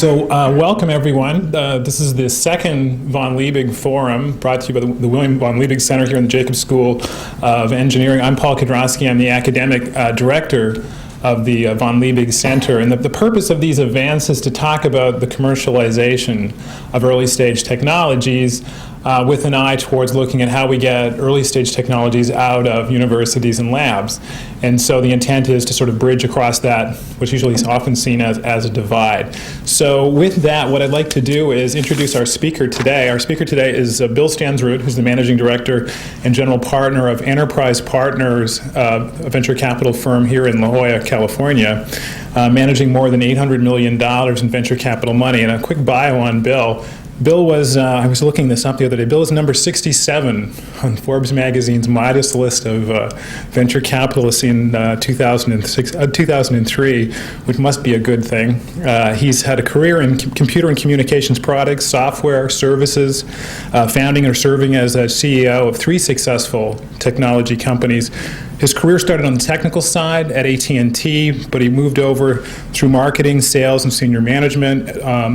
Welcome everyone. This is the second von Liebig Forum brought to you by the William von Liebig Center here in the Jacobs School of Engineering. I'm Paul Kudrowski. I'm the academic director of the von Liebig Center. And the purpose of these events is to talk about the commercialization of early stage technologies with an eye towards looking at how we get early stage technologies out of universities and labs. And so the intent is to sort of bridge across that, which usually is often seen as a divide. So with that, what I'd like to do is introduce our speaker today. Our speaker today is Bill Stensrud, who's the managing director and general partner of Enterprise Partners, a venture capital firm here in La Jolla, California, managing more than $800 million in venture capital money. And a quick bio on Bill. Bill was, I was looking this up the other day, Bill is number 67 on Forbes magazine's Midas list of venture capitalists in 2003, which must be a good thing. He's had a career in computer and communications products, software, services, founding or serving as a CEO of 3 successful technology companies. His career started on the technical side at AT&T, but he moved over through marketing, sales, and senior management,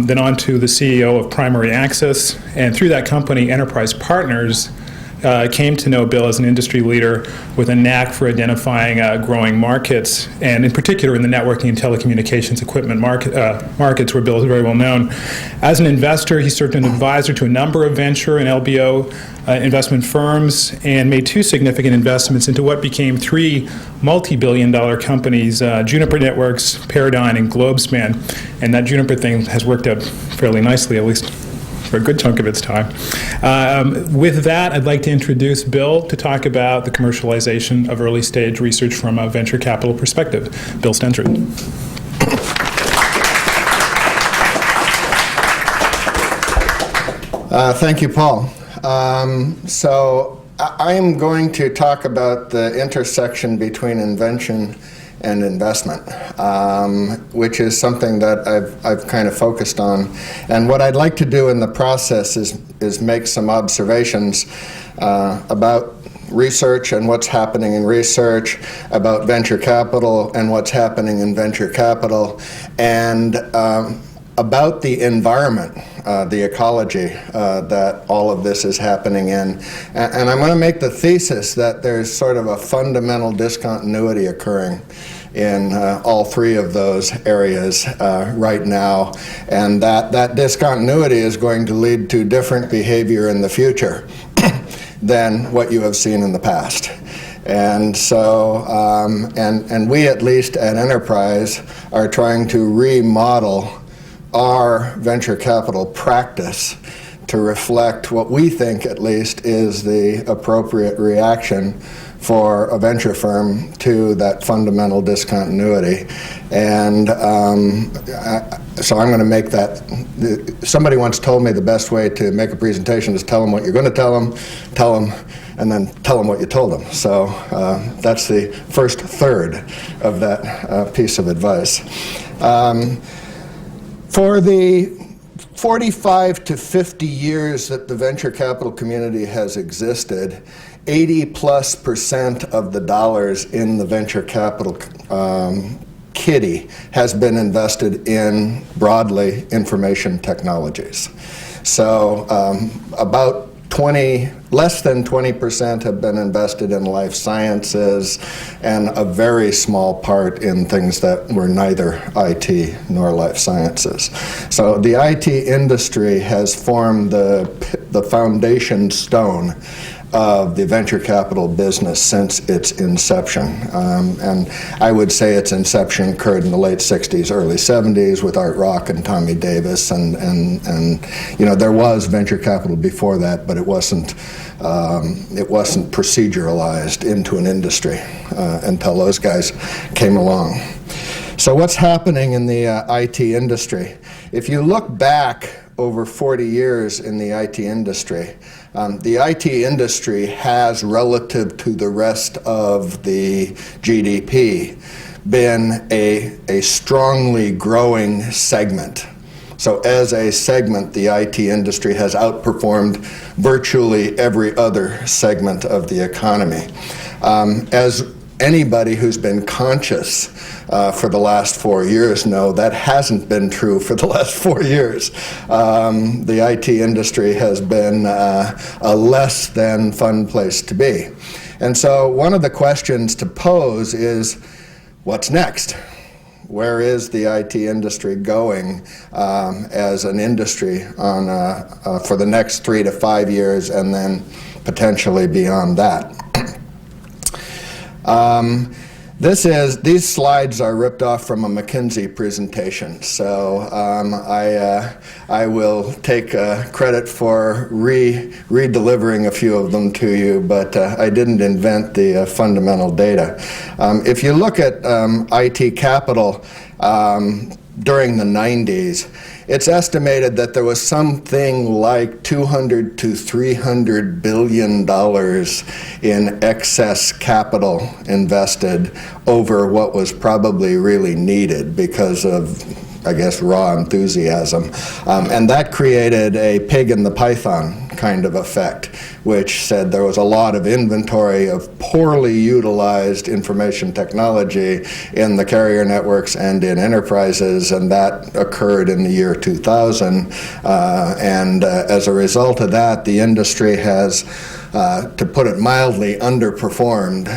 then on to the CEO of Primary Access. And through that company, Enterprise Partners, came to know Bill as an industry leader with a knack for identifying growing markets, and in particular in the networking and telecommunications equipment markets where Bill is very well known. As an investor, he served as an advisor to a number of venture and LBO investment firms and made 2 significant investments into what became 3 multi-billion-dollar companies, Juniper Networks, Paradigm, and Globespan. And that Juniper thing has worked out fairly nicely, at least for a good chunk of its time. With that, I'd like to introduce Bill to talk about the commercialization of early stage research from a venture capital perspective. Bill Stensrud. Thank you, Paul. So I'm going to talk about the intersection between invention and investment, which is something that I've kind of focused on. And what I'd like to do in the process is make some observations about research and what's happening in research, about venture capital and what's happening in venture capital, and about the environment, the ecology that all of this is happening in. And I'm going to make the thesis that there's sort of a fundamental discontinuity occurring in all 3 of those areas right now, and that discontinuity is going to lead to different behavior in the future than what you have seen in the past. And so, and we at least at Enterprise are trying to remodel our venture capital practice to reflect what we think at least is the appropriate reaction for a venture firm to that fundamental discontinuity. And so I'm going to make that. Somebody once told me the best way to make a presentation is tell them what you're going to tell them, and then tell them what you told them. So that's the first third of that piece of advice. For the 45 to 50 years that the venture capital community has existed, 80+% of the dollars in the venture capital kitty has been invested in, broadly, information technologies. So about less than 20% have been invested in life sciences, and a very small part in things that were neither IT nor life sciences. So the IT industry has formed the foundation stone of the venture capital business since its inception. And I would say its inception occurred in the late 60s, early 70s with Art Rock and Tommy Davis, and you know, there was venture capital before that, but it wasn't proceduralized into an industry until those guys came along. So what's happening in the IT industry? If you look back over 40 years in the IT industry, the IT industry has, relative to the rest of the GDP, been a strongly growing segment. So as a segment, the IT industry has outperformed virtually every other segment of the economy. As anybody who's been conscious for the last 4 years know that hasn't been true for the last 4 years. The IT industry has been a less than fun place to be. And so one of the questions to pose is, what's next? Where is the IT industry going as an industry for the next 3 to 5 years, and then potentially beyond that? These slides are ripped off from a McKinsey presentation, so I will take credit for re-delivering a few of them to you, but I didn't invent the fundamental data. If you look at IT capital during the 90s, it's estimated that there was something like $200 to $300 billion in excess capital invested over what was probably really needed because of, I guess, raw enthusiasm. And that created a pig in the python kind of effect, which said there was a lot of inventory of poorly utilized information technology in the carrier networks and in enterprises, and that occurred in the year 2000. As a result of that, the industry has, to put it mildly, underperformed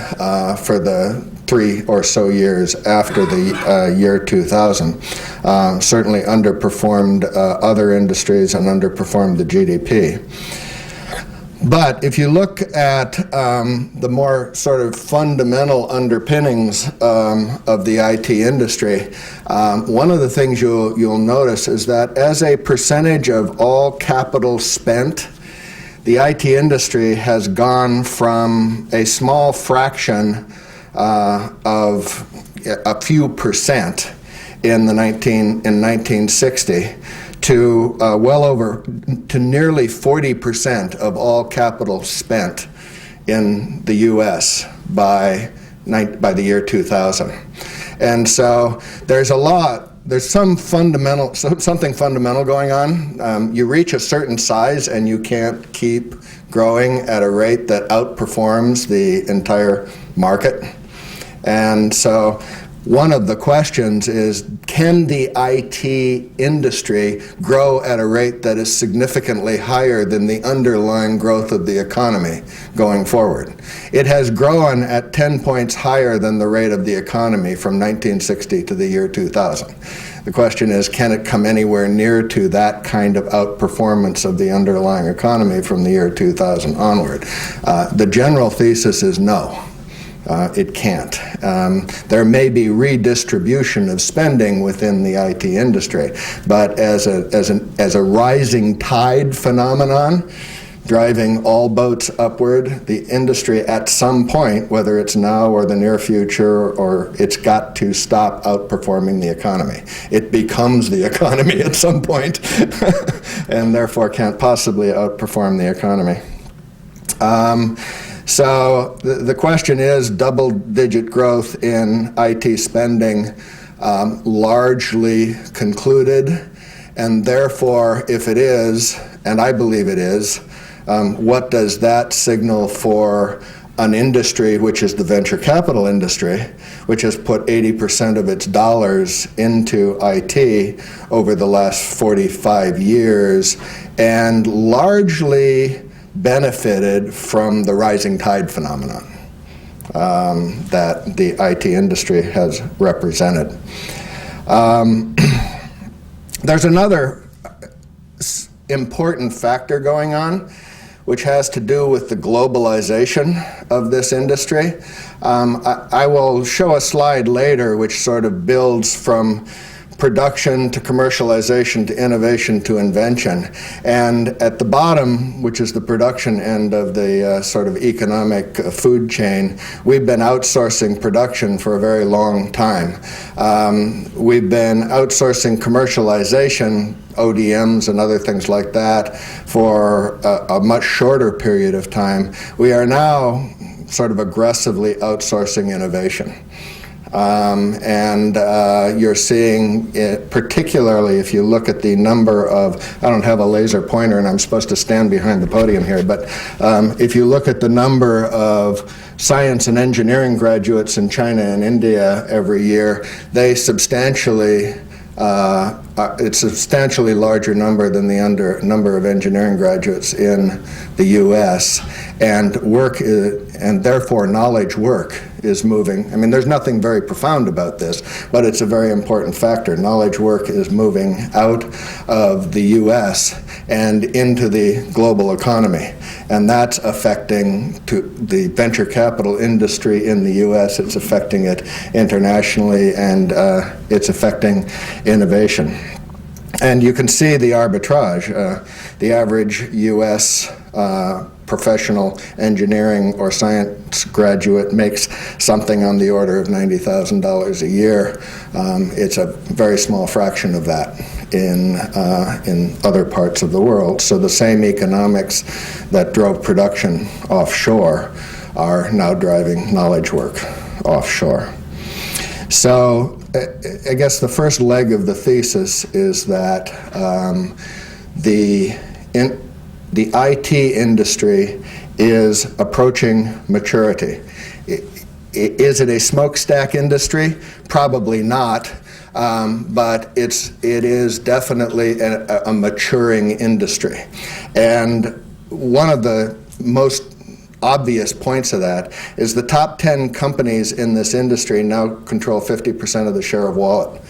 for the 3 or so years after the year 2000. Certainly underperformed other industries and underperformed the GDP. But if you look at the more sort of fundamental underpinnings of the IT industry, one of the things you'll notice is that as a percentage of all capital spent, the IT industry has gone from a small fraction of a few percent in 1960 to to nearly 40% of all capital spent in the U.S. by the year 2000. And so there's something fundamental going on. You reach a certain size and you can't keep growing at a rate that outperforms the entire market. And so one of the questions is, can the IT industry grow at a rate that is significantly higher than the underlying growth of the economy going forward? It has grown at 10 points higher than the rate of the economy from 1960 to the year 2000. The question is, can it come anywhere near to that kind of outperformance of the underlying economy from the year 2000 onward? The general thesis is no. It can't. There may be redistribution of spending within the IT industry, but as a rising tide phenomenon, driving all boats upward, the industry at some point, whether it's now or the near future, or it's got to stop outperforming the economy. It becomes the economy at some point, and therefore can't possibly outperform the economy. So the question is, double-digit growth in IT spending largely concluded, and therefore, if it is, and I believe it is, what does that signal for an industry, which is the venture capital industry, which has put 80% of its dollars into IT over the last 45 years, and largely benefited from the rising tide phenomenon that the IT industry has represented. There's another important factor going on, which has to do with the globalization of this industry. I will show a slide later which sort of builds from production to commercialization to innovation to invention. And at the bottom, which is the production end of the sort of economic food chain, we've been outsourcing production for a very long time. We've been outsourcing commercialization, ODMs and other things like that, for a much shorter period of time. We are now sort of aggressively outsourcing innovation. And you're seeing it, particularly if you look at the number of, I don't have a laser pointer and I'm supposed to stand behind the podium here, but if you look at the number of science and engineering graduates in China and India every year, they substantially it's a substantially larger number than the number of engineering graduates in the U.S. and and therefore knowledge work is moving. I mean, there's nothing very profound about this, but it's a very important factor. Knowledge work is moving out of the U.S. and into the global economy, and that's affecting the venture capital industry in the U.S. It's affecting it internationally, and it's affecting innovation. And you can see the arbitrage. The average U.S. Professional engineering or science graduate makes something on the order of $90,000 a year. It's a very small fraction of that in other parts of the world. So the same economics that drove production offshore are now driving knowledge work offshore. So I guess the first leg of the thesis is that the IT industry is approaching maturity. Is it a smokestack industry? Probably not, but it is definitely a maturing industry. And one of the most obvious points of that is the top 10 companies in this industry now control 50% of the share of wallet.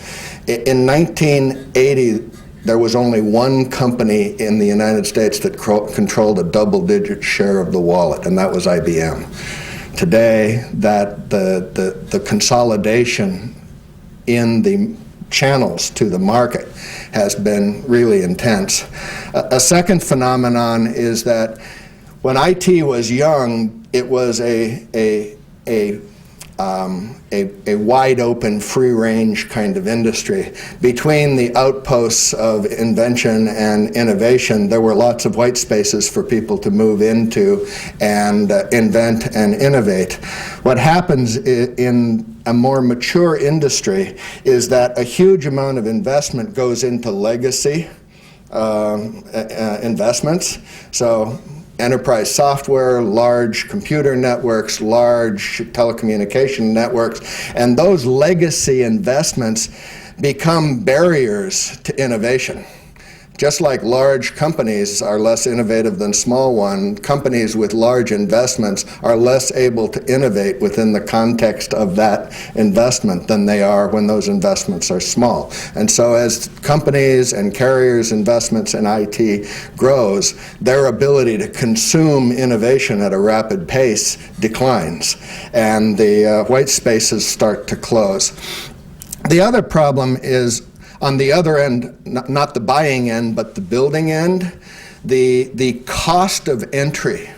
In 1980, there was only one company in the United States that controlled a double-digit share of the wallet, and that was IBM. Today, that the consolidation in the channels to the market has been really intense. A second phenomenon is that when IT was young, it was a wide open, free range kind of industry. Between the outposts of invention and innovation, there were lots of white spaces for people to move into and invent and innovate. What happens in a more mature industry is that a huge amount of investment goes into legacy investments. So enterprise software, large computer networks, large telecommunication networks, and those legacy investments become barriers to innovation. Just like large companies are less innovative than small ones, companies with large investments are less able to innovate within the context of that investment than they are when those investments are small. And so as companies and carriers' investments in IT grows, their ability to consume innovation at a rapid pace declines, and the white spaces start to close. The other problem is, on the other end, not the buying end, but the building end, the cost of entry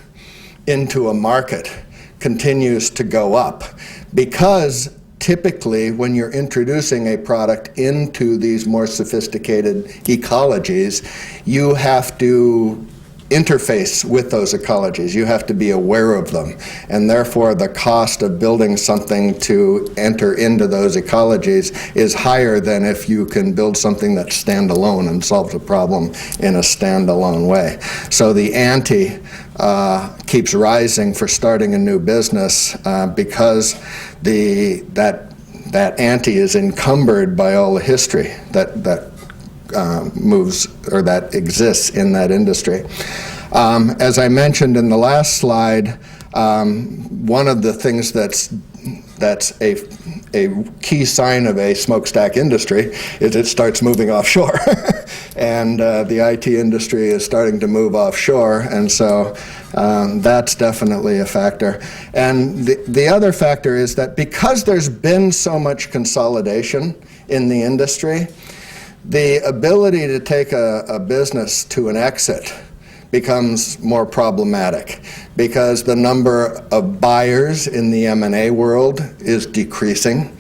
into a market continues to go up, because typically when you're introducing a product into these more sophisticated ecologies, you have to interface with those ecologies. You have to be aware of them, and therefore the cost of building something to enter into those ecologies is higher than if you can build something that's standalone and solves a problem in a standalone way. So the ante keeps rising for starting a new business because that ante is encumbered by all the history that moves or that exists in that industry. As I mentioned in the last slide, one of the things that's a key sign of a smokestack industry is it starts moving offshore. And the IT industry is starting to move offshore, and so that's definitely a factor. And the other factor is that because there's been so much consolidation in the industry, the ability to take a business to an exit becomes more problematic, because the number of buyers in the M&A world is decreasing,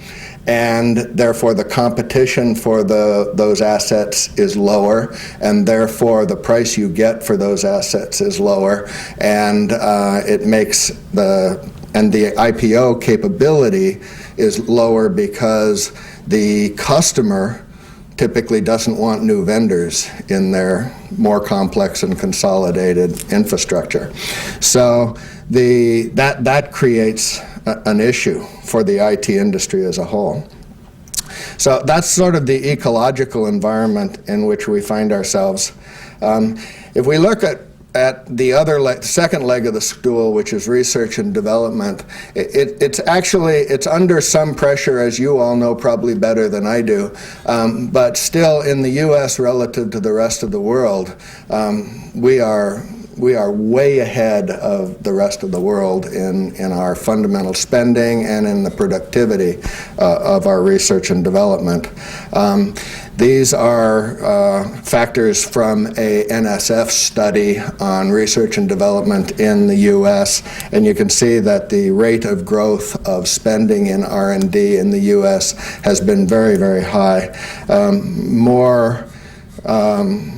and therefore the competition for those assets is lower, and therefore the price you get for those assets is lower, and it makes the and the IPO capability is lower because the customer typically doesn't want new vendors in their more complex and consolidated infrastructure. So that creates an issue for the IT industry as a whole. So that's sort of the ecological environment in which we find ourselves. If we look at the other second leg of the stool, which is research and development, it's under some pressure, as you all know probably better than I do, but still in the U.S. relative to the rest of the world, we are way ahead of the rest of the world in our fundamental spending and in the productivity of our research and development. These are factors from a NSF study on research and development in the U.S., and you can see that the rate of growth of spending in R&D in the U.S. has been very, very high.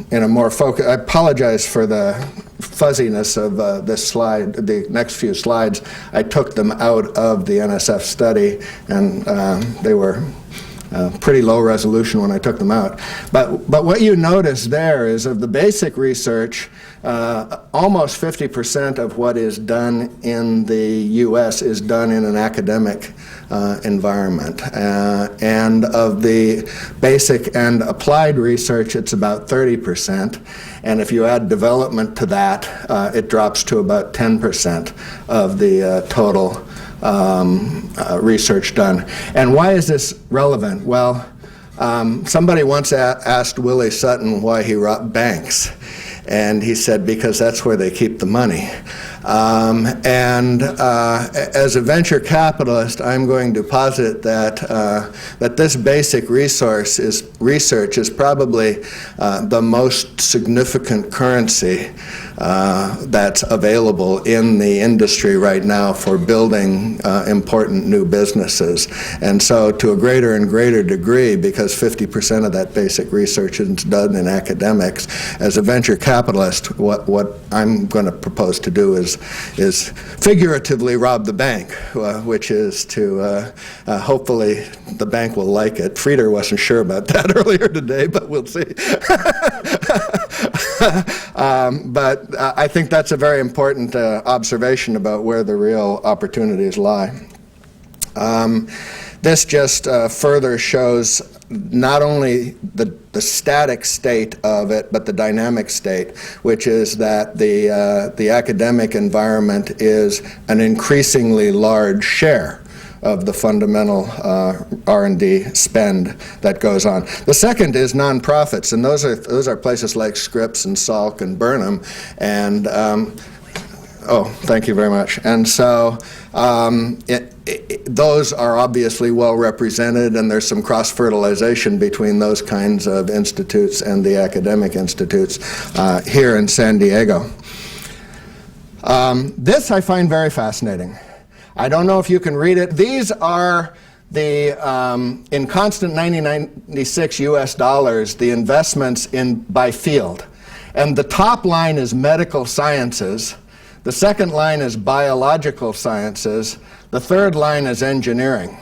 In a more focus, I apologize for the fuzziness of this slide, the next few slides. I took them out of the NSF study, and they were pretty low resolution when I took them out. But what you notice there is of the basic research, almost 50% of what is done in the U.S. is done in an academic environment. And of the basic and applied research, it's about 30%. And if you add development to that, it drops to about 10% of the total research done. And why is this relevant? Well, somebody once asked Willie Sutton why he robbed banks. And he said, because that's where they keep the money. As a venture capitalist, I'm going to posit that this basic research is probably the most significant currency that's available in the industry right now for building important new businesses. And so to a greater and greater degree, because 50% of that basic research is done in academics, as a venture capitalist, what I'm going to propose to do is figuratively rob the bank, which is to hopefully the bank will like it. Frieder wasn't sure about that earlier today, but we'll see. But I think that's a very important observation about where the real opportunities lie. This just further shows not only the static state of it, but the dynamic state, which is that the academic environment is an increasingly large share of the fundamental R&D spend that goes on. The second is nonprofits, and those are places like Scripps and Salk and Burnham, and oh, thank you very much. And so those are obviously well represented, and there's some cross-fertilization between those kinds of institutes and the academic institutes here in San Diego. This I find very fascinating. I don't know if you can read it. These are the, in constant 1996 US dollars, the investments by field. And the top line is medical sciences. The second line is biological sciences. The third line is engineering.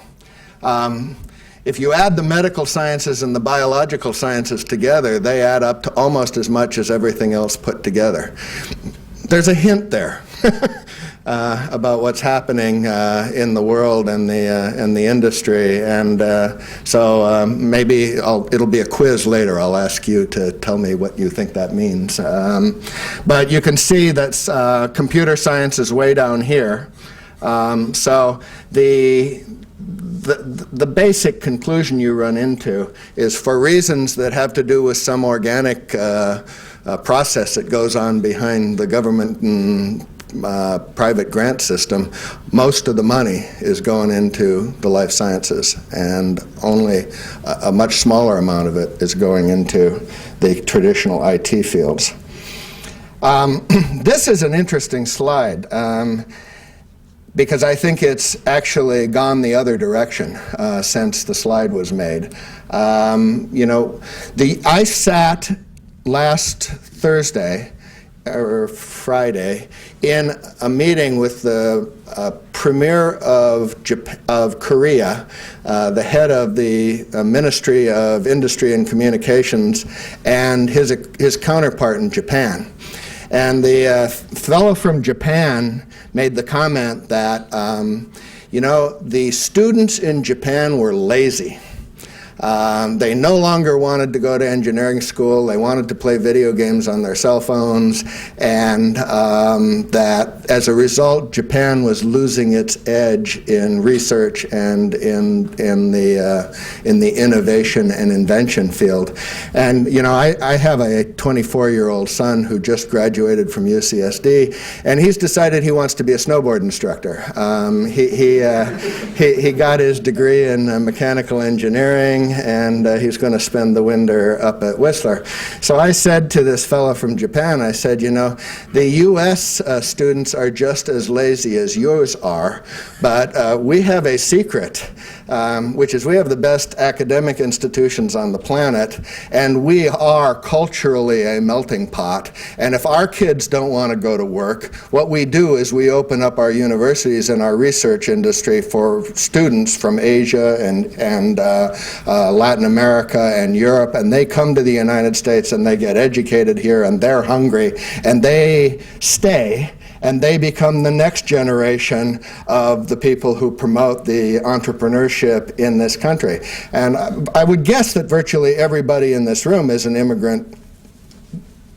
If you add the medical sciences and the biological sciences together, they add up to almost as much as everything else put together. There's a hint there about what's happening in the world and the industry, and so maybe it'll be a quiz later. I'll ask you to tell me what you think that means. But you can see that computer science is way down here. So the basic conclusion you run into is, for reasons that have to do with some organic process that goes on behind the government and private grant system, most of the money is going into the life sciences, and only a much smaller amount of it is going into the traditional IT fields. This is an interesting slide, because I think it's actually gone the other direction since the slide was made. I sat last Thursday or Friday in a meeting with the premier of Korea, the head of the Ministry of Industry and Communications, and his counterpart in Japan. And the fellow from Japan made the comment that, the students in Japan were lazy. They no longer wanted to go to engineering school. They wanted to play video games on their cell phones, and that as a result, Japan was losing its edge in research and in the innovation and invention field. And I have a 24-year-old son who just graduated from UCSD, and he's decided he wants to be a snowboard instructor. He got his degree in mechanical engineering, and he's going to spend the winter up at Whistler. So I said to this fellow from Japan, I said, the U.S. Students are just as lazy as yours are, but we have a secret, which is we have the best academic institutions on the planet, and we are culturally a melting pot. And if our kids don't want to go to work, what we do is we open up our universities and our research industry for students from Asia and Latin America and Europe, and they come to the United States and they get educated here, and they're hungry, and they stay, and they become the next generation of the people who promote the entrepreneurship in this country. And I would guess that virtually everybody in this room is an immigrant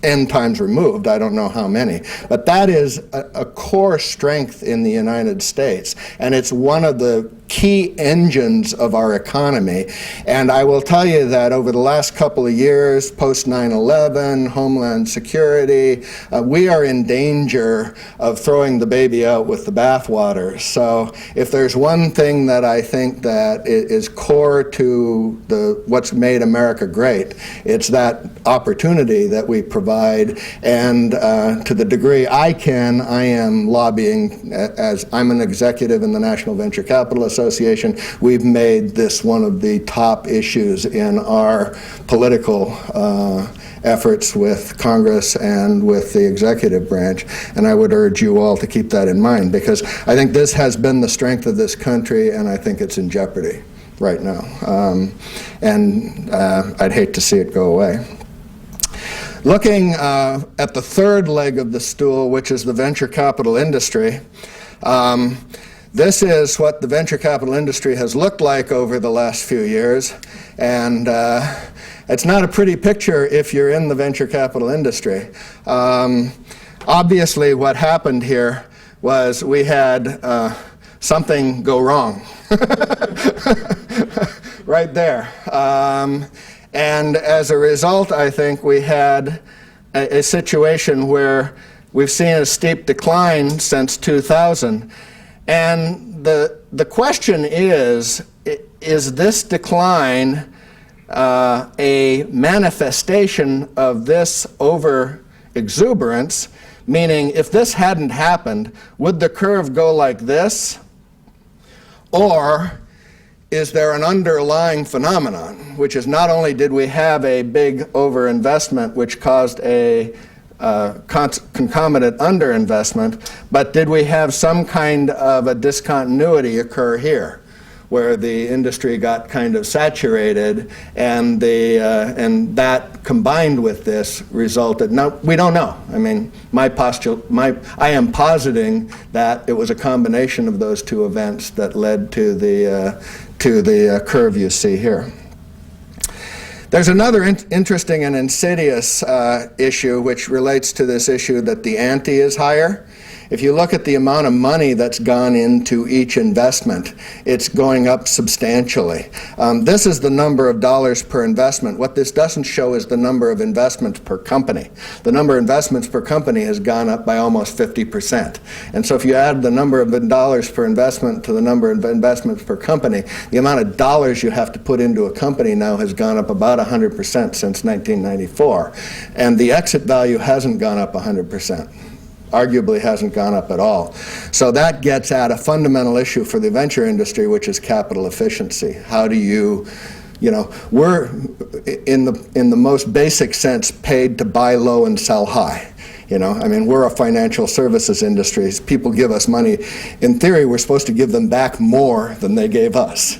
N times removed. I don't know how many. But that is a core strength in the United States, and it's one of the key engines of our economy. And I will tell you that over the last couple of years, post 9/11, Homeland Security, we are in danger of throwing the baby out with the bathwater. So if there's one thing that I think that is core to what's made America great, it's that opportunity that we provide. And to the degree I am lobbying, as I'm an executive in the National Venture Capital Association. We've made this one of the top issues in our political efforts with Congress and with the executive branch, and I would urge you all to keep that in mind, because I think this has been the strength of this country, and I think it's in jeopardy right now, and I'd hate to see it go away. Looking at the third leg of the stool, which is the venture capital industry, this is what the venture capital industry has looked like over the last few years, and it's not a pretty picture if you're in the venture capital industry. Obviously, what happened here was we had something go wrong right there. And as a result, I think we had a situation where we've seen a steep decline since 2000. And the question is this decline a manifestation of this over-exuberance? Meaning, if this hadn't happened, would the curve go like this? Or is there an underlying phenomenon, which is not only did we have a big overinvestment which caused a concomitant underinvestment, but did we have some kind of a discontinuity occur here, where the industry got kind of saturated, and that combined with this resulted? Now, we don't know. I mean, I am positing that it was a combination of those two events that led to the curve you see here. There's another interesting and insidious issue which relates to this issue that the ante is higher. If you look at the amount of money that's gone into each investment, it's going up substantially. This is the number of dollars per investment. What this doesn't show is the number of investments per company. The number of investments per company has gone up by almost 50%. And so if you add the number of dollars per investment to the number of investments per company, the amount of dollars you have to put into a company now has gone up about 100% since 1994. And the exit value hasn't gone up 100%. Arguably hasn't gone up at all. So that gets at a fundamental issue for the venture industry, which is capital efficiency. How do we're in the most basic sense paid to buy low and sell high. You know, I mean, we're a financial services industry. People give us money. In theory, we're supposed to give them back more than they gave us.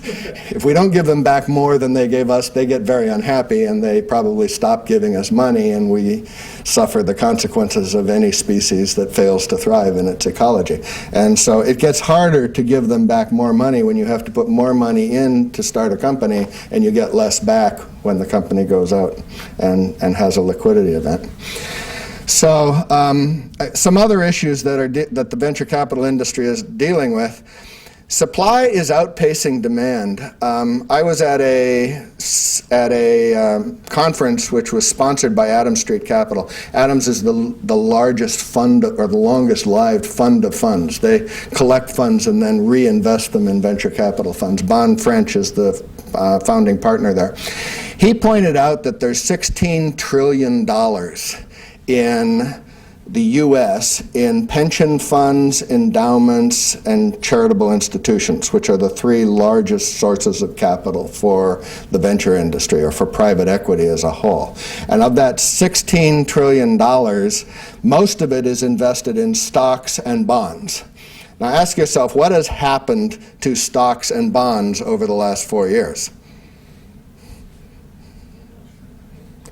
If we don't give them back more than they gave us, they get very unhappy and they probably stop giving us money, and we suffer the consequences of any species that fails to thrive in its ecology. And so it gets harder to give them back more money when you have to put more money in to start a company and you get less back when the company goes out and has a liquidity event. So some other issues that the venture capital industry is dealing with. Supply is outpacing demand. I was at a conference which was sponsored by Adams Street Capital. Adams is the largest fund, or the longest lived fund of funds. They collect funds and then reinvest them in venture capital funds. Bon French is the founding partner there. He pointed out that there's $16 trillion in the U.S. in pension funds, endowments, and charitable institutions, which are the three largest sources of capital for the venture industry, or for private equity as a whole. And of that $16 trillion, most of it is invested in stocks and bonds. Now ask yourself, what has happened to stocks and bonds over the last 4 years?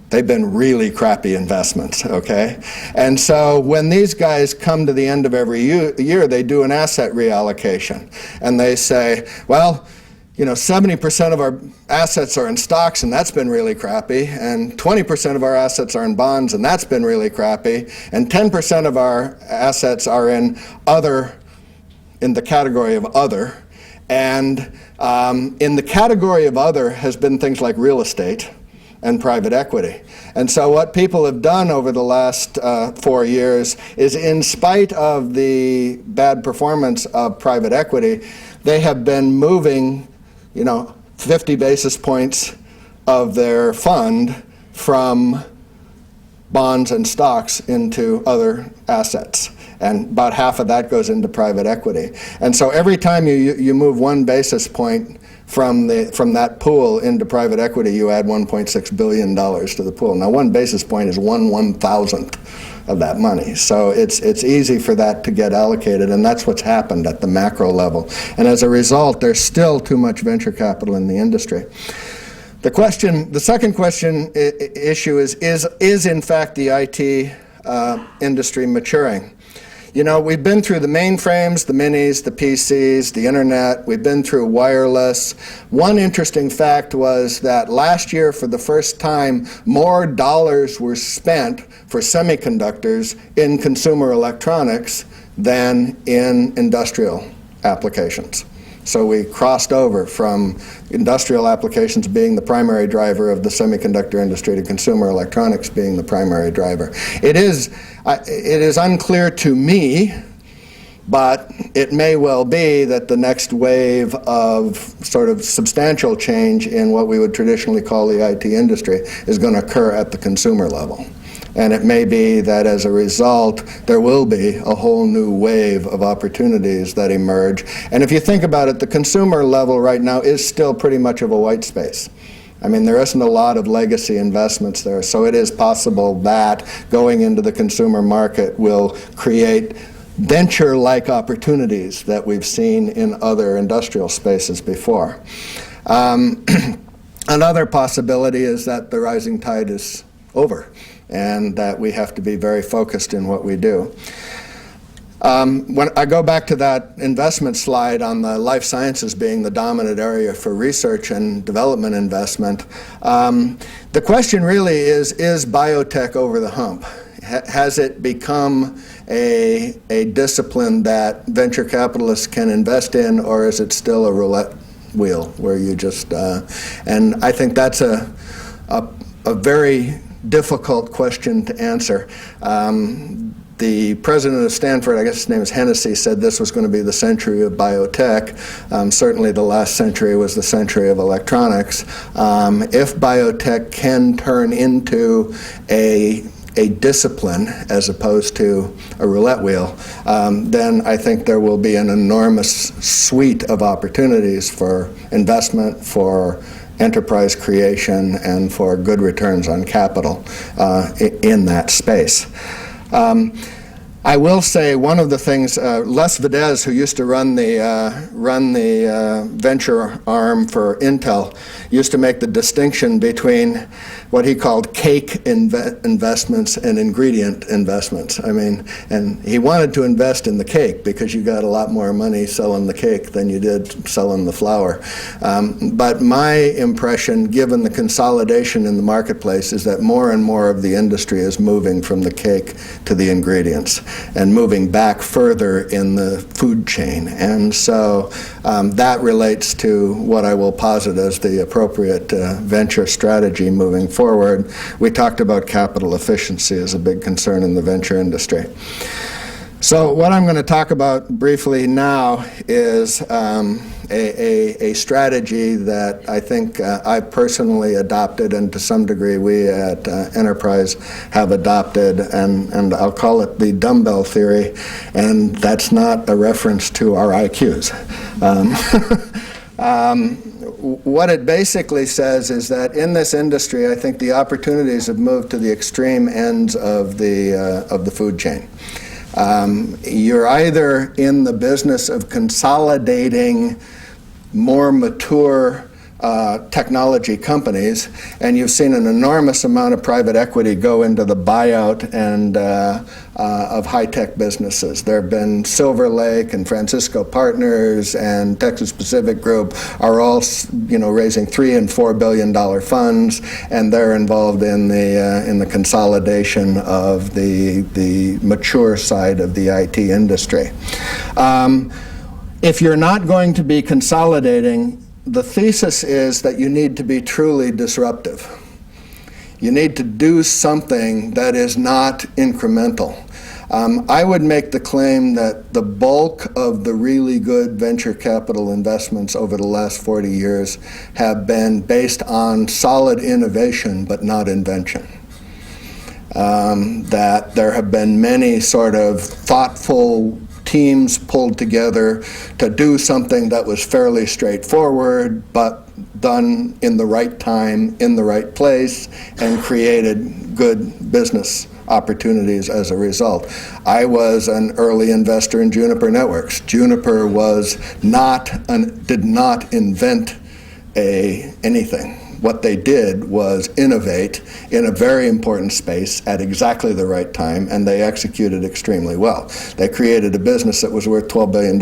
They've been really crappy investments, okay? And so when these guys come to the end of every year, they do an asset reallocation. And they say, well, you know, 70% of our assets are in stocks, and that's been really crappy. And 20% of our assets are in bonds, and that's been really crappy. And 10% of our assets are in the category of other. And in the category of other has been things like real estate and private equity. And so what people have done over the last 4 years is, in spite of the bad performance of private equity, they have been moving, 50 basis points of their fund from bonds and stocks into other assets. And about half of that goes into private equity. And so every time you move 1 basis point from that pool into private equity, you add $1.6 billion to the pool. Now 1 basis point is 1/1000th of that money. So it's easy for that to get allocated, and that's what's happened at the macro level. And as a result, there's still too much venture capital in the industry. The second question issue is in fact the IT industry maturing? We've been through the mainframes, the minis, the PCs, the internet. We've been through wireless. One interesting fact was that last year, for the first time, more dollars were spent for semiconductors in consumer electronics than in industrial applications. So we crossed over from industrial applications being the primary driver of the semiconductor industry to consumer electronics being the primary driver. It is unclear to me, but it may well be that the next wave of sort of substantial change in what we would traditionally call the IT industry is going to occur at the consumer level. And it may be that as a result, there will be a whole new wave of opportunities that emerge. And if you think about it, the consumer level right now is still pretty much of a white space. I mean, there isn't a lot of legacy investments there, so it is possible that going into the consumer market will create venture-like opportunities that we've seen in other industrial spaces before. Another possibility is that the rising tide is over, and that we have to be very focused in what we do. When I go back to that investment slide on the life sciences being the dominant area for research and development investment, the question really is biotech over the hump? Has it become a discipline that venture capitalists can invest in, or is it still a roulette wheel where you just, and I think that's a very difficult question to answer. The president of Stanford, I guess his name is Hennessy, said this was going to be the century of biotech. Certainly the last century was the century of electronics. If biotech can turn into a discipline as opposed to a roulette wheel, then I think there will be an enormous suite of opportunities for investment, for enterprise creation, and for good returns on capital in that space. I will say one of the things, Les Videz, who used to run the venture arm for Intel, used to make the distinction between what he called cake investments and ingredient investments. I mean, and he wanted to invest in the cake because you got a lot more money selling the cake than you did selling the flour. But my impression, given the consolidation in the marketplace, is that more and more of the industry is moving from the cake to the ingredients and moving back further in the food chain. And so that relates to what I will posit as the appropriate venture strategy moving forward. We talked about capital efficiency as a big concern in the venture industry. So what I'm going to talk about briefly now is a strategy that I think I personally adopted, and to some degree we at Enterprise have adopted, and I'll call it the dumbbell theory, and that's not a reference to our IQs. What it basically says is that in this industry, I think the opportunities have moved to the extreme ends of the food chain. You're either in the business of consolidating more mature technology companies, and you've seen an enormous amount of private equity go into the buyout and of high-tech businesses. There have been Silver Lake and Francisco Partners and Texas Pacific Group are all, raising $3 and $4 billion funds, and they're involved in the consolidation of the mature side of the IT industry. If you're not going to be consolidating, the thesis is that you need to be truly disruptive. You need to do something that is not incremental. I would make the claim that the bulk of the really good venture capital investments over the last 40 years have been based on solid innovation but not invention. That there have been many sort of thoughtful teams pulled together to do something that was fairly straightforward, but done in the right time, in the right place, and created good business opportunities as a result. I was an early investor in Juniper Networks. Juniper did not invent anything. What they did was innovate in a very important space at exactly the right time, and they executed extremely well. They created a business that was worth $12 billion.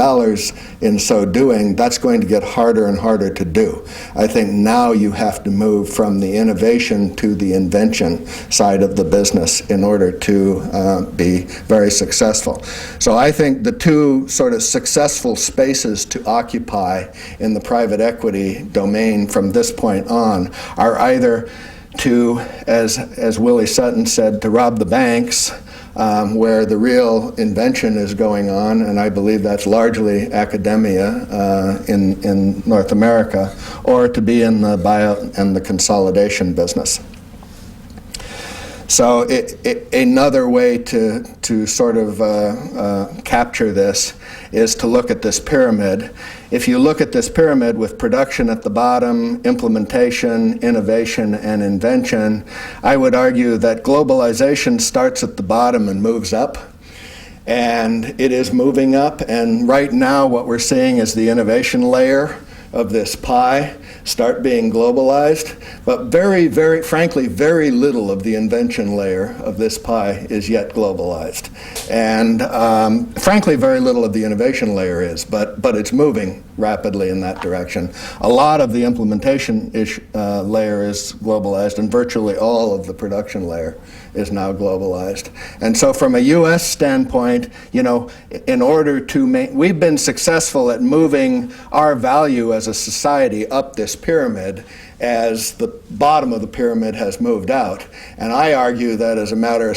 In so doing, that's going to get harder and harder to do. I think now you have to move from the innovation to the invention side of the business in order to be very successful. So I think the two sort of successful spaces to occupy in the private equity domain from this point on are either to, as Willie Sutton said, to rob the banks, where the real invention is going on, and I believe that's largely academia in North America, or to be in the buyout and the consolidation business. So another way to sort of capture this is to look at this pyramid. If you look at this pyramid with production at the bottom, implementation, innovation, and invention, I would argue that globalization starts at the bottom and moves up. And it is moving up, and right now what we're seeing is the innovation layer of this pie start being globalized, but very frankly, very little of the invention layer of this pie is yet globalized. And frankly, very little of the innovation layer is, but it's moving rapidly in that direction. A lot of the implementation layer is globalized, and virtually all of the production layer is now globalized. And so from a U.S. standpoint, in order to we've been successful at moving our value as a society up this pyramid as the bottom of the pyramid has moved out. And I argue that as a matter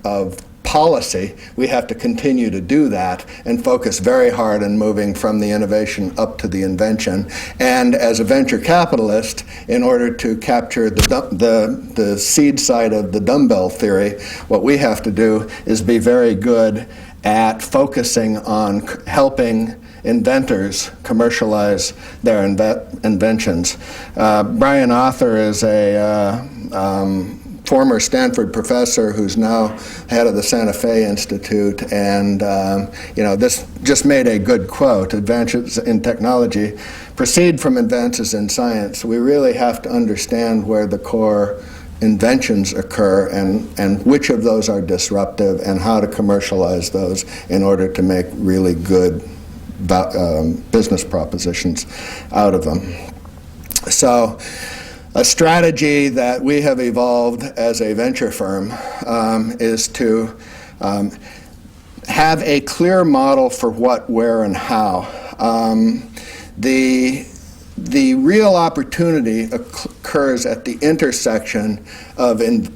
of policy, we have to continue to do that and focus very hard on moving from the innovation up to the invention. And as a venture capitalist, in order to capture the seed side of the dumbbell theory, what we have to do is be very good at focusing on helping inventors commercialize their inventions. Brian Arthur is a former Stanford professor who's now head of the Santa Fe Institute, and this just made a good quote: "Advances in technology proceed from advances in science." We really have to understand where the core inventions occur and which of those are disruptive and how to commercialize those in order to make really good business propositions out of them. So a strategy that we have evolved as a venture firm is to have a clear model for what, where, and how. The real opportunity occurs at the intersection of an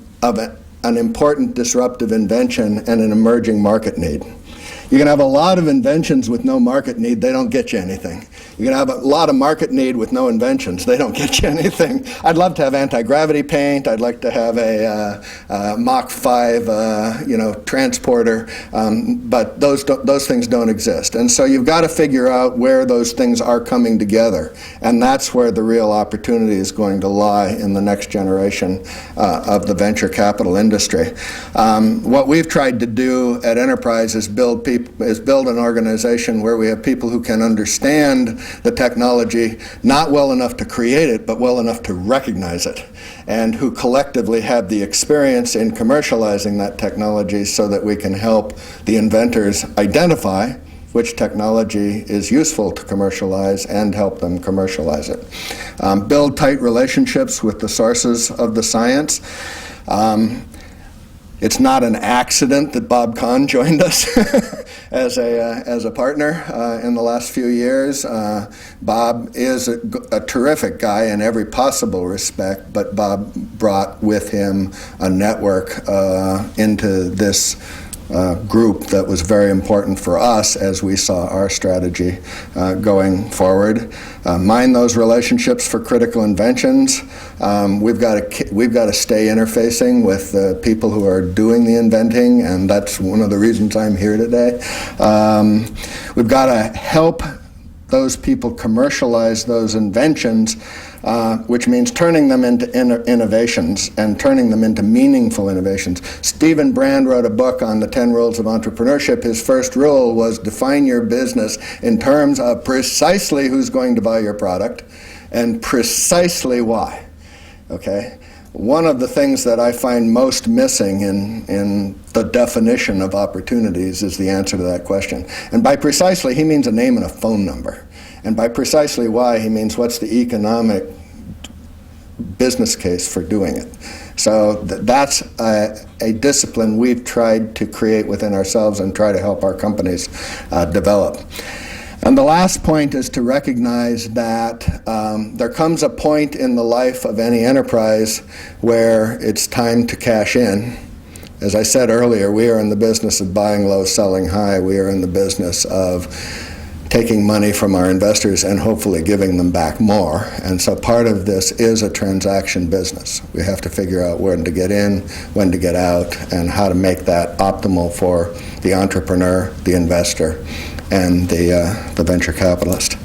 important disruptive invention and an emerging market need. You can have a lot of inventions with no market need, they don't get you anything. You can have a lot of market need with no inventions, they don't get you anything. I'd love to have anti-gravity paint, I'd like to have a Mach 5 transporter, but those things don't exist. And so you've got to figure out where those things are coming together, and that's where the real opportunity is going to lie in the next generation of the venture capital industry. What we've tried to do at Enterprise is build an organization where we have people who can understand the technology, not well enough to create it, but well enough to recognize it, and who collectively have the experience in commercializing that technology so that we can help the inventors identify which technology is useful to commercialize and help them commercialize it. Build tight relationships with the sources of the science. It's not an accident that Bob Kahn joined us as a partner in the last few years. Bob is a terrific guy in every possible respect, but Bob brought with him a network into this group that was very important for us as we saw our strategy going forward. Mine those relationships for critical inventions. We've got to stay interfacing with the people who are doing the inventing, and that's one of the reasons I'm here today. We've got to help those people commercialize those inventions, which means turning them into innovations and turning them into meaningful innovations. Stephen Brand wrote a book on the 10 rules of entrepreneurship. His first rule was define your business in terms of precisely who's going to buy your product and precisely why. Okay? One of the things that I find most missing in the definition of opportunities is the answer to that question. And by precisely, he means a name and a phone number. And by precisely why, he means what's the economic business case for doing it. So that's a discipline we've tried to create within ourselves and try to help our companies develop. And the last point is to recognize that there comes a point in the life of any enterprise where it's time to cash in. As I said earlier, we are in the business of buying low, selling high. We are in the business of taking money from our investors and hopefully giving them back more. And so part of this is a transaction business. We have to figure out when to get in, when to get out, and how to make that optimal for the entrepreneur, the investor, and the venture capitalist.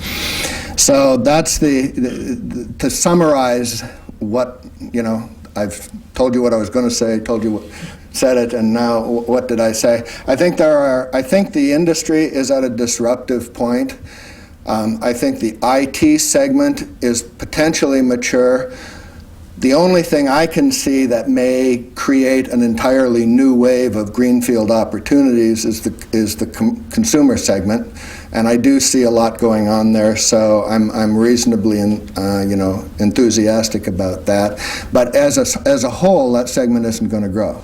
So that's to summarize what, I've told you what I was going to say, said it, and now what did I say? I think the industry is at a disruptive point. I think the IT segment is potentially mature. The only thing I can see that may create an entirely new wave of greenfield opportunities is the consumer segment, and I do see a lot going on there. So I'm reasonably enthusiastic about that. But as a whole, that segment isn't going to grow.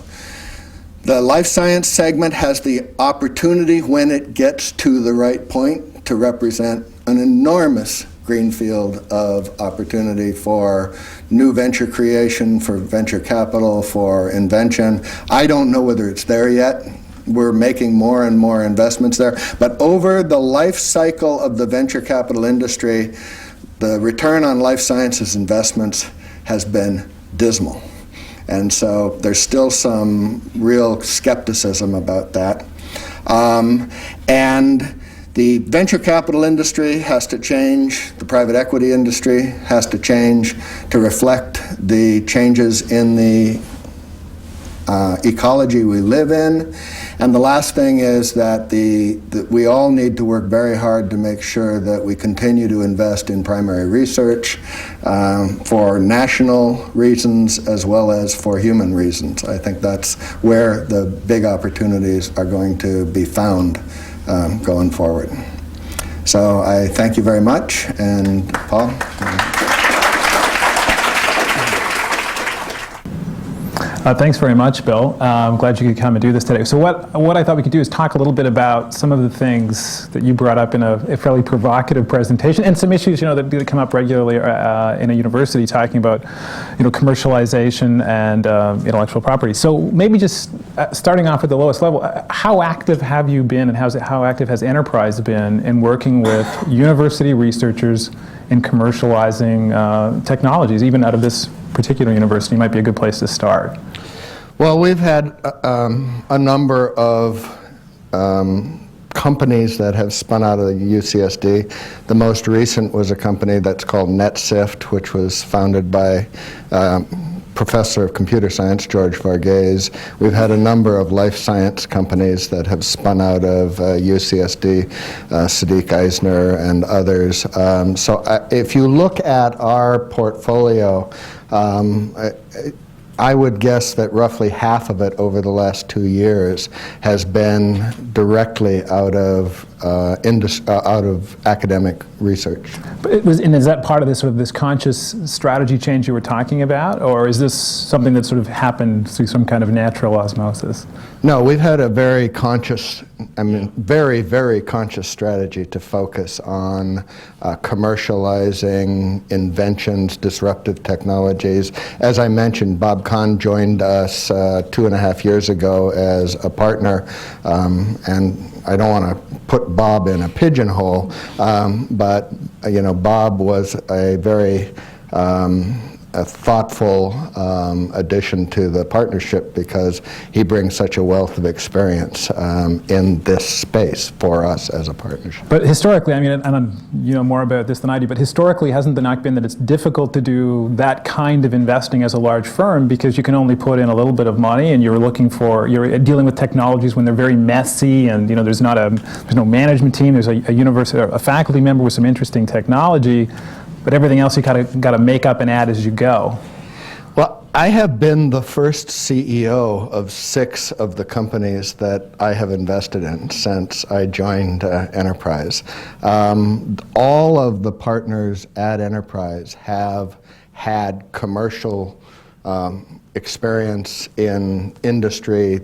The life science segment has the opportunity, when it gets to the right point, to represent an enormous greenfield of opportunity for new venture creation, for venture capital, for invention. I don't know whether it's there yet. We're making more and more investments there. But over the life cycle of the venture capital industry, the return on life sciences investments has been dismal. And so there's still some real skepticism about that. And the venture capital industry has to change, the private equity industry has to change to reflect the changes in the ecology we live in. And the last thing is that we all need to work very hard to make sure that we continue to invest in primary research for national reasons as well as for human reasons. I think that's where the big opportunities are going to be found going forward. So I thank you very much, and Paul. Thanks very much, Bill. I'm glad you could come and do this today. So what I thought we could do is talk a little bit about some of the things that you brought up in a fairly provocative presentation, and some issues, that come up regularly in a university, talking about, commercialization and intellectual property. So maybe just starting off at the lowest level, how active have you been, and how active has Enterprise been in working with university researchers in commercializing technologies, even out of this particular university? Might be a good place to start. Well, we've had a number of companies that have spun out of the UCSD. The most recent was a company that's called NetSift, which was founded by Professor of Computer Science George Varghese. We've had a number of life science companies that have spun out of UCSD, Sadiq Eisner and others. So if you look at our portfolio, I would guess that roughly half of it over the last 2 years has been directly out of academic research. And is that part of this conscious strategy change you were talking about, or is this something that sort of happened through some kind of natural osmosis? No, we've had a very conscious, very, very conscious strategy to focus on commercializing inventions, disruptive technologies. As I mentioned, Bob Kahn joined us 2.5 years ago as a partner, and I don't want to put Bob in a pigeonhole, but Bob was a very thoughtful addition to the partnership, because he brings such a wealth of experience in this space for us as a partnership. But historically, and you know more about this than I do, but historically, hasn't the knock been that it's difficult to do that kind of investing as a large firm, because you can only put in a little bit of money, and you're dealing with technologies when they're very messy, and there's no management team, there's a university, a faculty member with some interesting technology, but everything else you got to make up and add as you go. Well, I have been the first CEO of 6 of the companies that I have invested in since I joined Enterprise. All of the partners at Enterprise have had commercial experience in industry.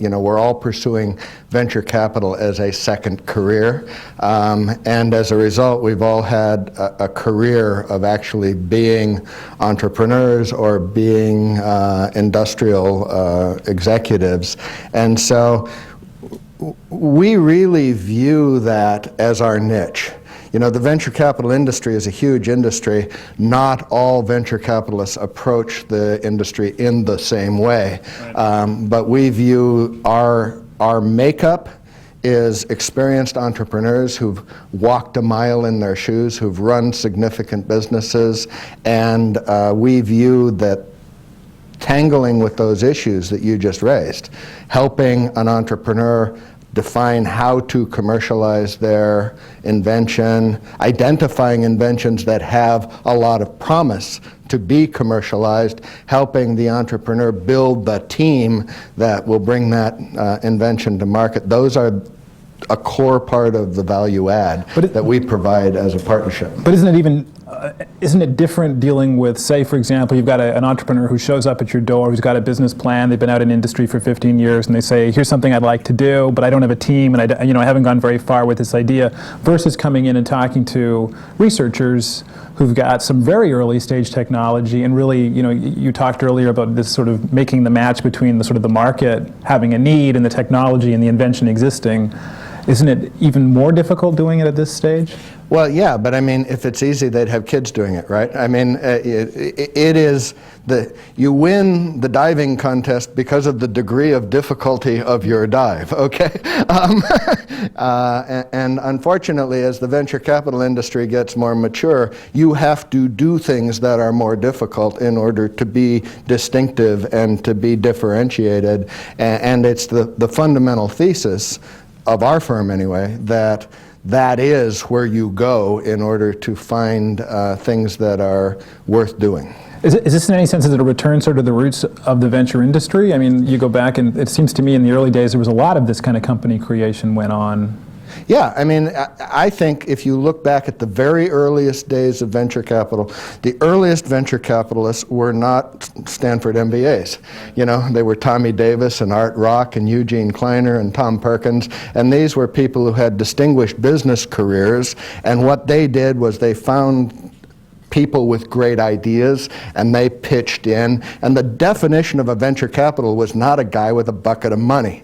We're all pursuing venture capital as a second career, and as a result, we've all had a career of actually being entrepreneurs or being industrial executives. And so we really view that as our niche. The venture capital industry is a huge industry. Not all venture capitalists approach the industry in the same way. Right. But we view our makeup is experienced entrepreneurs who've walked a mile in their shoes, who've run significant businesses, and we view that tangling with those issues that you just raised, helping an entrepreneur define how to commercialize their invention, identifying inventions that have a lot of promise to be commercialized, helping the entrepreneur build the team that will bring that invention to market. Those are a core part of the value add that we provide as a partnership. But isn't it different dealing with, say, for example, you've got an entrepreneur who shows up at your door, who's got a business plan, they've been out in industry for 15 years, and they say, here's something I'd like to do, but I don't have a team, and I haven't gone very far with this idea, versus coming in and talking to researchers who've got some very early stage technology, and really, you talked earlier about this sort of making the match between the market having a need and the technology and the invention existing. Isn't it even more difficult doing it at this stage? Well, yeah, but I mean, if it's easy, they'd have kids doing it, right? I mean, it is you win the diving contest because of the degree of difficulty of your dive, okay? And unfortunately, as the venture capital industry gets more mature, you have to do things that are more difficult in order to be distinctive and to be differentiated. And it's the fundamental thesis of our firm, anyway, that is where you go in order to find things that are worth doing. Is this in any sense, is it a return sort of the roots of the venture industry? I mean, you go back and it seems to me in the early days there was a lot of this kind of company creation went on. Yeah, I mean, I think if you look back at the very earliest days of venture capital, the earliest venture capitalists were not Stanford MBAs. You know, they were Tommy Davis and Art Rock and Eugene Kleiner and Tom Perkins, and these were people who had distinguished business careers, and what they did was they found people with great ideas, and they pitched in. And the definition of a venture capital was not a guy with a bucket of money.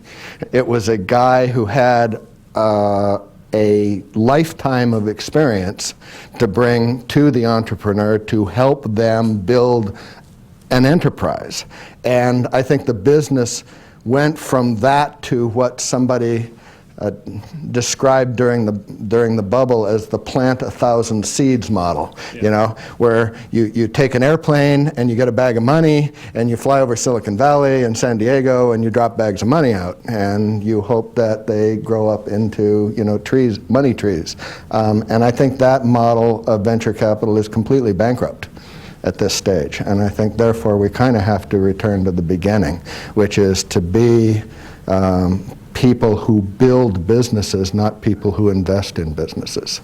It was a guy who had a lifetime of experience to bring to the entrepreneur to help them build an enterprise. And I think the business went from that to what somebody described during the bubble as the plant 1,000 seeds model, you know, where you take an airplane and you get a bag of money and you fly over Silicon Valley and San Diego and you drop bags of money out and you hope that they grow up into, you know, trees, money trees. And I think that model of venture capital is completely bankrupt at this stage. And I think therefore we kind of have to return to the beginning, which is to be people who build businesses, not people who invest in businesses.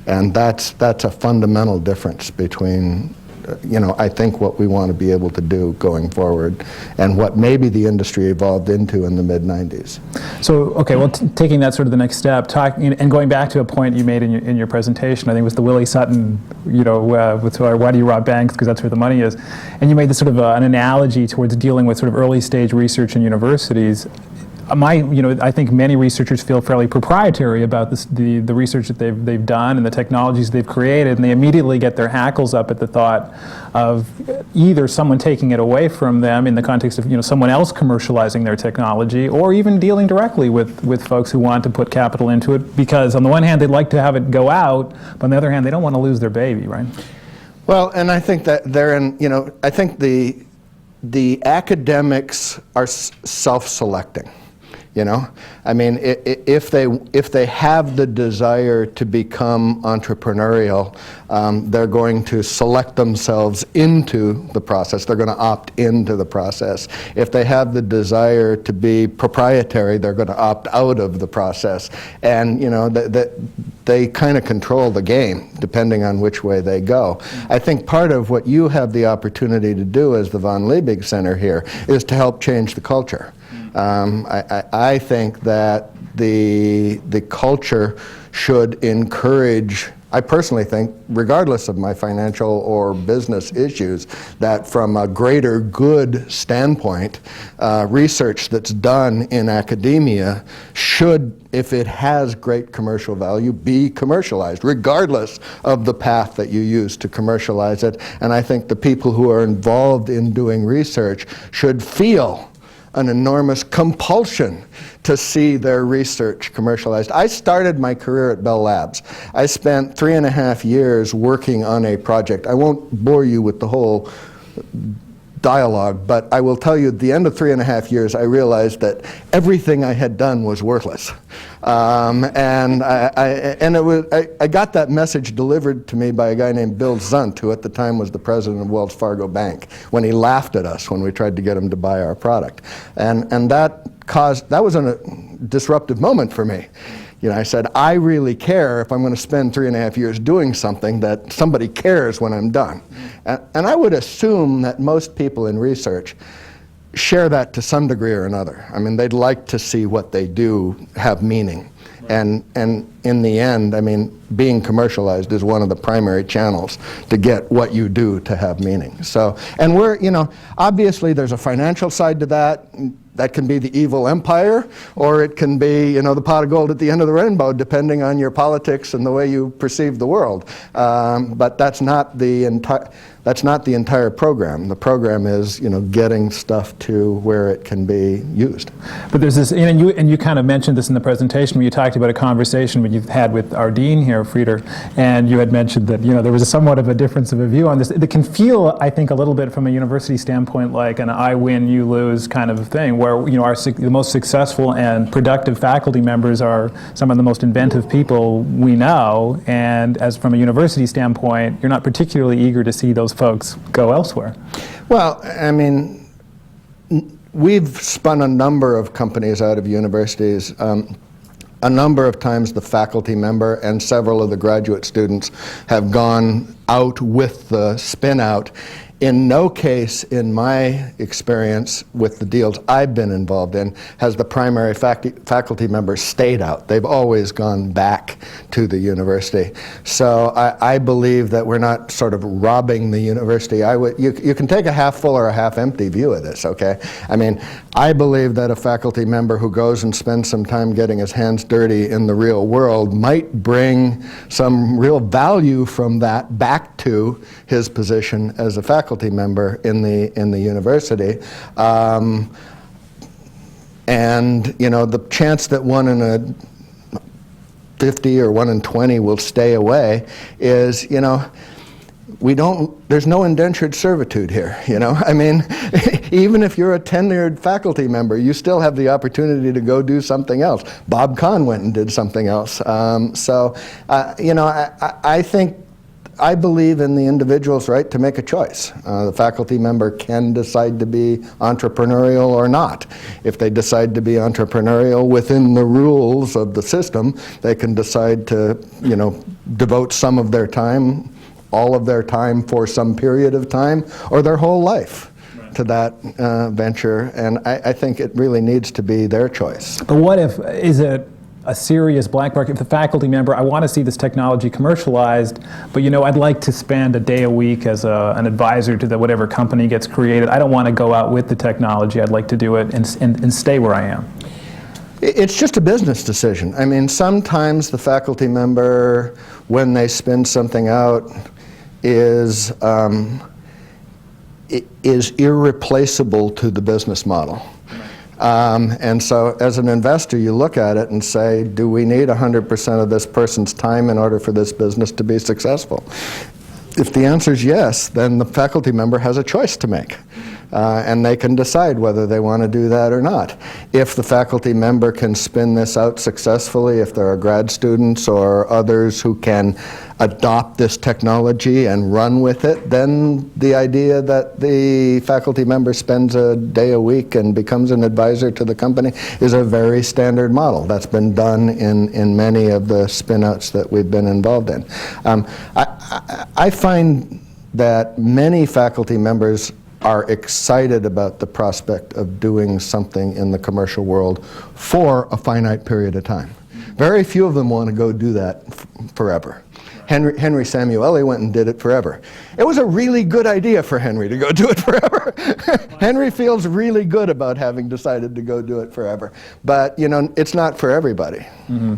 And that's a fundamental difference between, you know, I think what we want to be able to do going forward and what maybe the industry evolved into in the mid-90s. So, okay, well, taking that sort of the next step, and going back to a point you made in your presentation, I think it was the Willie Sutton, you know, with why do you rob banks, because that's where the money is. And you made this sort of an analogy towards dealing with sort of early stage research in universities. I think many researchers feel fairly proprietary about the research that they've done and the technologies they've created, and they immediately get their hackles up at the thought of either someone taking it away from them in the context of, you know, someone else commercializing their technology, or even dealing directly with folks who want to put capital into it, because on the one hand they'd like to have it go out, but on the other hand they don't want to lose their baby, right? Well, and I think that I think the academics are self-selecting. You know, I mean, if they have the desire to become entrepreneurial, they're going to select themselves into the process. They're going to opt into the process. If they have the desire to be proprietary, they're going to opt out of the process. And, you know, they kind of control the game depending on which way they go. I think part of what you have the opportunity to do as the von Liebig Center here is to help change the culture. I think that the culture should encourage, I personally think, regardless of my financial or business issues, that from a greater good standpoint, research that's done in academia should, if it has great commercial value, be commercialized, regardless of the path that you use to commercialize it. And I think the people who are involved in doing research should feel an enormous compulsion to see their research commercialized. I started my career at Bell Labs. I spent 3.5 years working on a project. I won't bore you with the whole dialogue, but I will tell you at the end of 3.5 years I realized that everything I had done was worthless. And I got that message delivered to me by a guy named Bill Zunt, who at the time was the president of Wells Fargo Bank, when he laughed at us when we tried to get him to buy our product. And that was a disruptive moment for me. You know, I said, I really care if I'm going to spend 3.5 years doing something that somebody cares when I'm done. And I would assume that most people in research share that to some degree or another. I mean, they'd like to see what they do have meaning. And in the end, I mean, being commercialized is one of the primary channels to get what you do to have meaning. So, and we're, you know, obviously there's a financial side to that. That can be the evil empire, or it can be, you know, the pot of gold at the end of the rainbow, depending on your politics and the way you perceive the world. But that's not the entire program. The program is, you know, getting stuff to where it can be used. But there's this, and you kind of mentioned this in the presentation when you talked about a conversation when you had with our dean here, Frieder, and you had mentioned that, you know, there was somewhat of a difference of a view on this. It can feel, I think, a little bit from a university standpoint like an I win, you lose kind of thing, where, you know, the most successful and productive faculty members are some of the most inventive people we know, and as from a university standpoint, you're not particularly eager to see those folks go elsewhere. Well, I mean, we've spun a number of companies out of universities. A number of times the faculty member and several of the graduate students have gone out with the spin out. In no case, in my experience with the deals I've been involved in, has the primary faculty member stayed out. They've always gone back to the university. So I believe that we're not sort of robbing the university. You can take a half full or a half empty view of this, okay? I mean, I believe that a faculty member who goes and spends some time getting his hands dirty in the real world might bring some real value from that back to his position as a faculty member in the university, and you know, the chance that 1 in a 50 or 1 in 20 will stay away is, you know, there's no indentured servitude here, you know. I mean, even if you're a tenured faculty member, you still have the opportunity to go do something else. Bob Kahn went and did something else. So, you know, I believe in the individual's right to make a choice. The faculty member can decide to be entrepreneurial or not. If they decide to be entrepreneurial within the rules of the system, they can decide to, you know, devote some of their time, all of their time for some period of time, or their whole life to that venture. And I think it really needs to be their choice. But what if, is it a serious black market? If the faculty member, I want to see this technology commercialized, but, you know, I'd like to spend a day a week as an advisor to whatever company gets created. I don't want to go out with the technology. I'd like to do it and stay where I am. It's just a business decision. I mean, sometimes the faculty member, when they spin something out, is irreplaceable to the business model. And so as an investor, you look at it and say, do we need 100% of this person's time in order for this business to be successful? If the answer is yes, then the faculty member has a choice to make. And they can decide whether they want to do that or not. If the faculty member can spin this out successfully, if there are grad students or others who can adopt this technology and run with it, then the idea that the faculty member spends a day a week and becomes an advisor to the company is a very standard model. That's been done in many of the spin-outs that we've been involved in. I find that many faculty members are excited about the prospect of doing something in the commercial world for a finite period of time. Very few of them want to go do that forever. Henry Samueli went and did it forever. It was a really good idea for Henry to go do it forever. Henry feels really good about having decided to go do it forever. But, you know, it's not for everybody. Mm-hmm.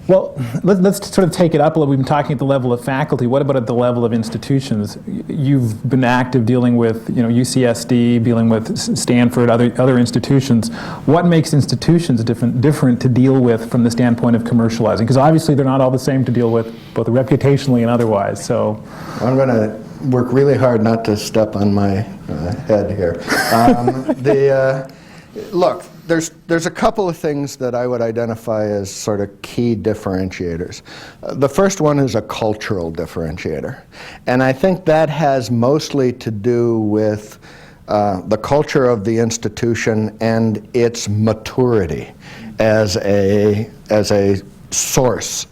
Well, let's sort of take it up a little. We've been talking at the level of faculty. What about at the level of institutions? You've been active dealing with, you know, UCSD, dealing with Stanford, other institutions. What makes institutions different to deal with from the standpoint of commercializing? Because obviously they're not all the same to deal with, both reputationally and otherwise. So I'm going to work really hard not to step on my head here. Look. There's a couple of things that I would identify as sort of key differentiators. The first one is a cultural differentiator. And I think that has mostly to do with the culture of the institution and its maturity as a source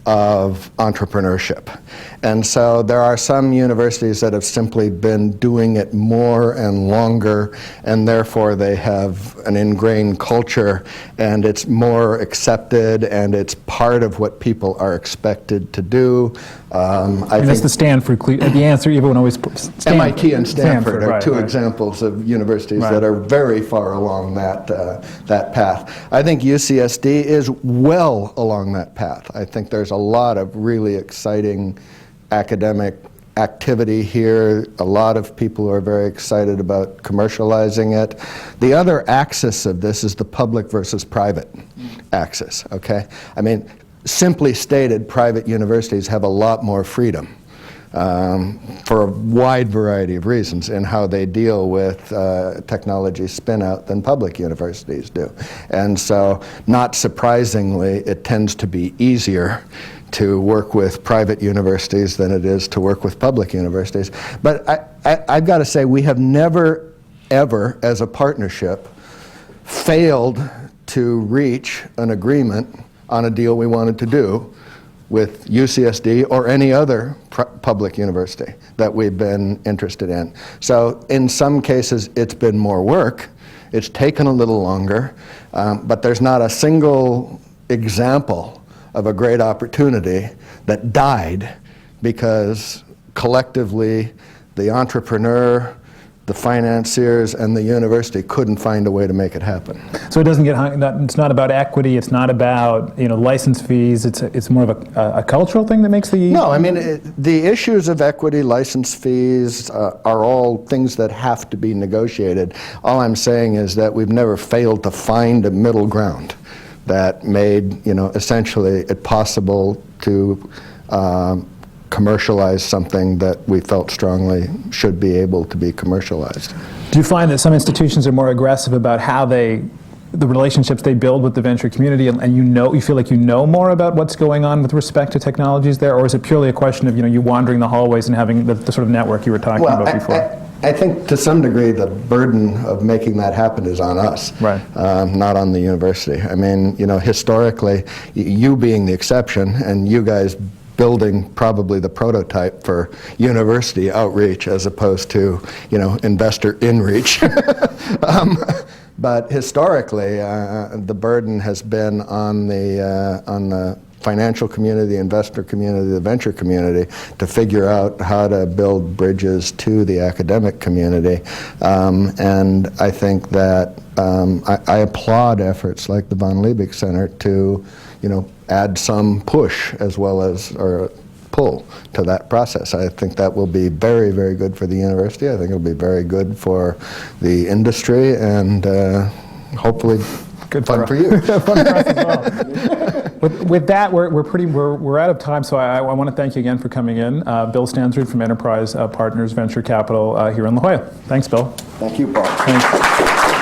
of entrepreneurship. And so there are some universities that have simply been doing it more and longer, and therefore they have an ingrained culture, and it's more accepted, and it's part of what people are expected to do. I think that's the Stanford, the answer everyone always puts. MIT and Stanford are right, two right. examples of universities that are very far along that path. I think UCSD is well along that path. I think there's a lot of really exciting academic activity here. A lot of people are very excited about commercializing it. The other axis of this is the public versus private axis, okay? I mean, simply stated, private universities have a lot more freedom for a wide variety of reasons in how they deal with technology spin-out than public universities do. And so, not surprisingly, it tends to be easier to work with private universities than it is to work with public universities. But I've got to say, we have never, ever, as a partnership, failed to reach an agreement on a deal we wanted to do with UCSD or any other public university that we've been interested in. So in some cases, it's been more work. It's taken a little longer, but there's not a single example of a great opportunity that died because collectively the entrepreneur, the financiers, and the university couldn't find a way to make it happen. So it doesn't get hung, it's not about equity, it's not about license fees, it's more of a cultural thing that makes the... No, I mean, the issues of equity, license fees are all things that have to be negotiated. All I'm saying is that we've never failed to find a middle ground that made, essentially it possible to commercialize something that we felt strongly should be able to be commercialized. Do you find that some institutions are more aggressive about how the relationships they build with the venture community, and you feel like you know more about what's going on with respect to technologies there, or is it purely a question of you wandering the hallways and having the sort of network you were talking about before? I think to some degree the burden of making that happen is on us, right. Not on the university. I mean, historically, you being the exception, and you guys building probably the prototype for university outreach as opposed to, investor inreach. But historically, the burden has been on the financial community, the investor community, the venture community to figure out how to build bridges to the academic community. And I think that I applaud efforts like the von Liebig Center to, add some push as well as or pull to that process. I think that will be very, very good for the university. I think it'll be very good for the industry, and hopefully good fun for you. Fun for us as well. With that, we're out of time. So I want to thank you again for coming in, Bill Stensrud from Enterprise Partners Venture Capital here in La Jolla. Thanks, Bill. Thank you, Paul. Thanks.